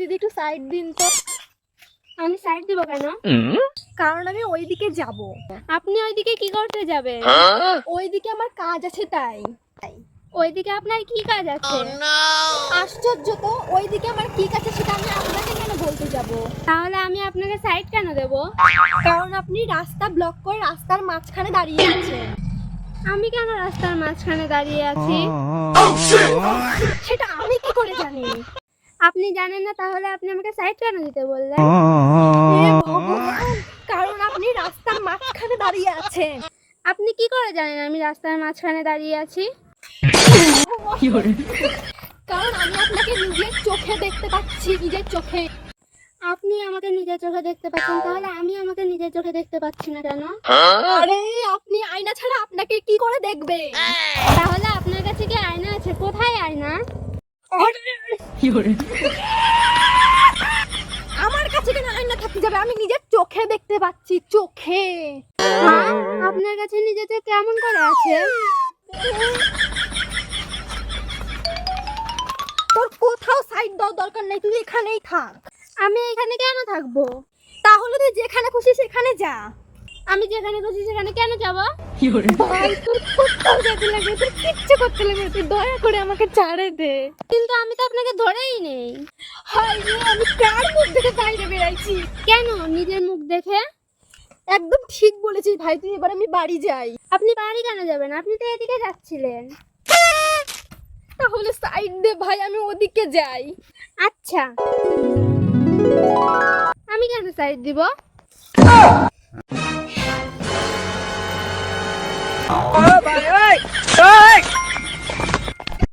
দিদি একটু সাইড দিন তো। আমি সাইড দিব কেন? কারণ আমি ওইদিকে যাব। আপনি ওইদিকে কি করতে যাবেন? ওইদিকে আমার কাজ আছে তাই। ওইদিকে আপনার কি কাজ আছে? আশ্চর্য তো, ওইদিকে আমার কি কাজ আছে সেটা আমি আপনাকে কেন বলতে যাব? তাহলে আমি আপনাকে সাইড কেন দেব? কারণ আপনি রাস্তা ব্লক করে রাস্তার মাঝখানে দাঁড়িয়ে আছেন। আমি কেন রাস্তার মাঝখানে দাঁড়িয়ে আছি? সেটা আমি কি করে জানি? আপনি জানেন না, তাহলে আপনি আমাকে সাইড কেন দিতে বললেন? হে ভগবান, কারণ আপনি রাস্তার মাঝখানে দাঁড়িয়ে আছেন। আপনি কি করে জানেন আমি রাস্তার মাঝখানে দাঁড়িয়ে আছি? কারণ আমি আপনাকে নিজের চোখে দেখতে পাচ্ছি, নিজের চোখে। আপনি আমাকে নিজের চোখে দেখতে পাচ্ছেন, তাহলে আমি আমাকে নিজের চোখে দেখতে পাচ্ছি না কেন? আরে আপনি আয়না ছাড়া আপনাকে কি করে দেখবে? তাহলে আপনার কাছে কি আয়না আছে? কোথায় আয়না? আমার কাছে কেন আয়না থাকতে যাবে? আমি নিজের চোখে দেখতে পাচ্ছি, চোখে। হ্যাঁ? আপনার কাছে নিজের চোখ কেমন করে আছে? তোর কোথাও সাইড দেওয়ার দরকার নেই, তুই এখানেই থাক। আমি এখানে কেন থাকবো? তাহলে তুই যেখানে খুশি সেখানে যা। আমি যেখানে খুশি সেখানে কেন যাব? ভাই তোর কোথাও যেতে লাগে, তোর কিচ্ছু করতে লাগে, তুই দয়া করে আমাকে ছাড়ে দে। কিন্তু আমি তো আপনাকে ধরেই নেই। হাই রে, আমি কার মুখ দেখে বাইরে বেরাইছি? কেন নিজের মুখ দেখে? একদম ঠিক বলেছিস ভাই, তুই এবার আমি বাড়ি যাই। আপনি বাড়ি কেন যাবেন? আপনি তো এদিকে যাচ্ছিলেন। তাহলে সাইড দে ভাই, আমি ওদিকে যাই। আচ্ছা, আমি কেন সাইড দিব? ভাই,